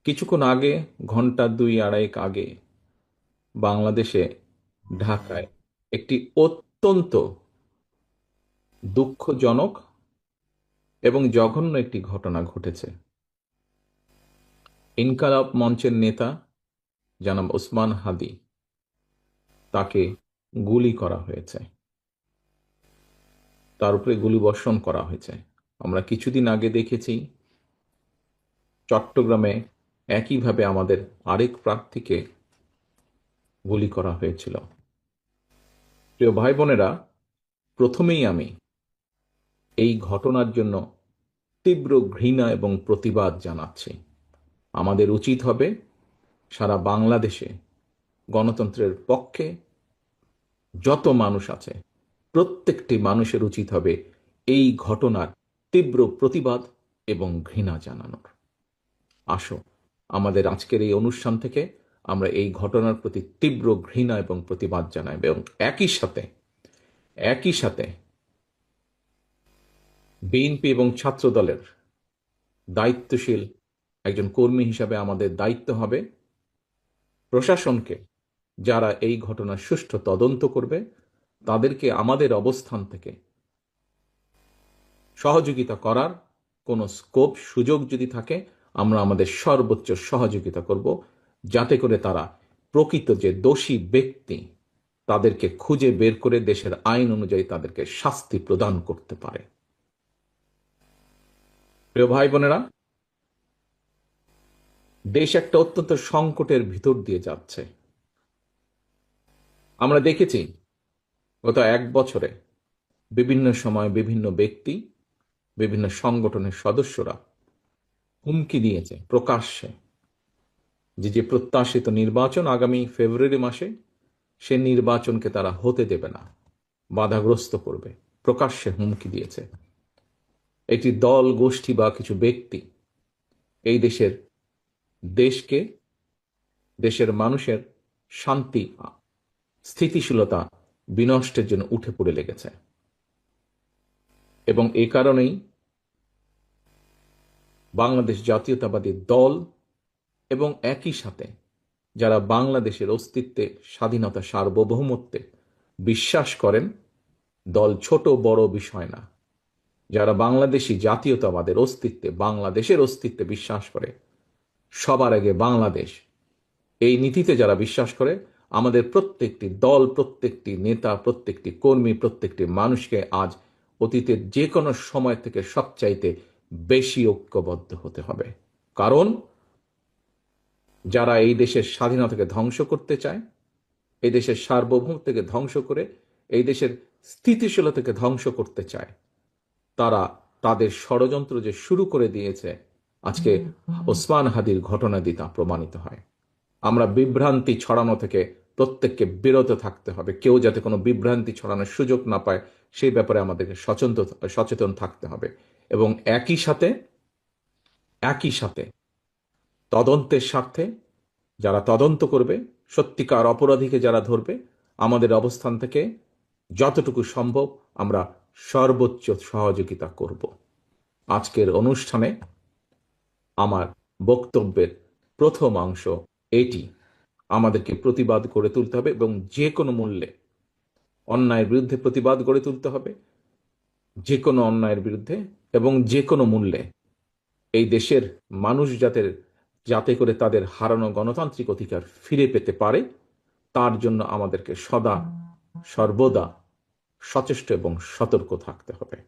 কিছুক্ষণ আগে, ঘন্টা দুই আড়াইক আগে, বাংলাদেশে ঢাকায় একটি অত্যন্ত দুঃখজনক এবং জঘন্য একটি ঘটনা ঘটেছে। ইনকালাব মঞ্চের নেতা জনাব ওসমান হাদি, তাকে গুলি করা হয়েছে, তার উপরে গুলিবর্ষণ করা হয়েছে। আমরা কিছুদিন আগে দেখেছি চট্টগ্রামে একইভাবে আমাদের আরেক প্রার্থীকে গুলি করা হয়েছিল। প্রিয় ভাই বোনেরা, প্রথমেই আমি এই ঘটনার জন্য তীব্র ঘৃণা এবং প্রতিবাদ জানাচ্ছি। আমাদের উচিত হবে সারা বাংলাদেশে গণতন্ত্রের পক্ষে যত মানুষ আছে প্রত্যেকটি মানুষের উচিত হবে এই ঘটনার তীব্র প্রতিবাদ এবং ঘৃণা জানানোর। আসো, আমাদের আজকের এই অনুষ্ঠান থেকে আমরা এই ঘটনার প্রতি তীব্র ঘৃণা এবং প্রতিবাদ জানাই এবং একই সাথে বিএনপি এবং ছাত্র দলের দায়িত্বশীল একজন কর্মী হিসাবে আমাদের দায়িত্ব হবে প্রশাসনকে, যারা এই ঘটনার সুষ্ঠু তদন্ত করবে, তাদেরকে আমাদের অবস্থান থেকে সহযোগিতা করার কোনো স্কোপ সুযোগ যদি থাকে, আমরা আমাদের সর্বোচ্চ সহযোগিতা করব, যাতে করে তারা প্রকৃত যে দোষী ব্যক্তি তাদেরকে খুঁজে বের করে দেশের আইন অনুযায়ী তাদেরকে শাস্তি প্রদান করতে পারে। প্রিয় ভাই বোনেরা, দেশ একটা অত্যন্ত সংকটের ভিতর দিয়ে যাচ্ছে। আমরা দেখেছি গত এক বছরে বিভিন্ন সময় বিভিন্ন ব্যক্তি, বিভিন্ন সংগঠনের সদস্যরা হুমকি দিয়েছে প্রকাশ্যে যে প্রত্যাশিত নির্বাচন আগামী ফেব্রুয়ারি মাসে, সে নির্বাচনকে তারা হতে দেবে না, বাধাগ্রস্ত করবে। প্রকাশ্যে হুমকি দিয়েছে। একটি দল, গোষ্ঠী বা কিছু ব্যক্তি এই দেশকে, দেশের মানুষের শান্তি, স্থিতিশীলতা বিনষ্টের জন্য উঠে পড়ে লেগেছে। এবং এ কারণেই বাংলাদেশ জাতীয়তাবাদী দল এবং একই সাথে যারা বাংলাদেশের অস্তিত্বে, স্বাধীনতা, সার্বভৌমত্বে বিশ্বাস করেন, দল ছোট বড় বিষয় না, যারা বাংলাদেশি জাতীয়তাবাদের অস্তিত্বে, বাংলাদেশের অস্তিত্বে বিশ্বাস করে, সবার আগে বাংলাদেশ, এই নীতিতে যারা বিশ্বাস করে, আমাদের প্রত্যেকটি দল, প্রত্যেকটি নেতা, প্রত্যেকটি কর্মী, প্রত্যেকটি মানুষকে আজ অতীতের যে কোনো সময় থেকে সবচাইতে বেশি ঐক্যবদ্ধ হতে হবে। কারণ যারা এই দেশের স্বাধীনতাকে ধ্বংস করতে চায়, এই দেশের সার্বভৌমত্বকে ধ্বংস করে এই দেশের স্থিতিশীলতাকে ধ্বংস করতে চায়, তারা তাদের ষড়যন্ত্র যে শুরু করে দিয়েছে, আজকে ওসমান হাদির ঘটনা দিয়ে তা প্রমাণিত হয়। আমরা বিভ্রান্তি ছড়ানো থেকে প্রত্যেককে বিরত থাকতে হবে। কেউ যাতে কোনো বিভ্রান্তি ছড়ানোর সুযোগ না পায়, সেই ব্যাপারে আমাদেরকে সচেতন থাকতে হবে। এবং একই সাথে তদন্তের স্বার্থে যারা তদন্ত করবে, সত্যিকার অপরাধীকে যারা ধরবে, আমাদের অবস্থান থেকে যতটুকু সম্ভব আমরা সর্বোচ্চ সহযোগিতা করব। আজকের অনুষ্ঠানে আমার বক্তব্যের প্রথম অংশ এটি। আমাদেরকে প্রতিবাদ গড়ে তুলতে হবে এবং যে কোনো মূল্যে অন্যায়ের বিরুদ্ধে প্রতিবাদ গড়ে তুলতে হবে, যে কোনো অন্যায়ের বিরুদ্ধে এবং যে কোনো মূল্যে এই দেশের মানুষ যাতে করে তাদের হারানো গণতান্ত্রিক অধিকার ফিরে পেতে পারে, তার জন্য আমাদেরকে সদা সর্বদা সচেষ্ট এবং সতর্ক থাকতে হবে।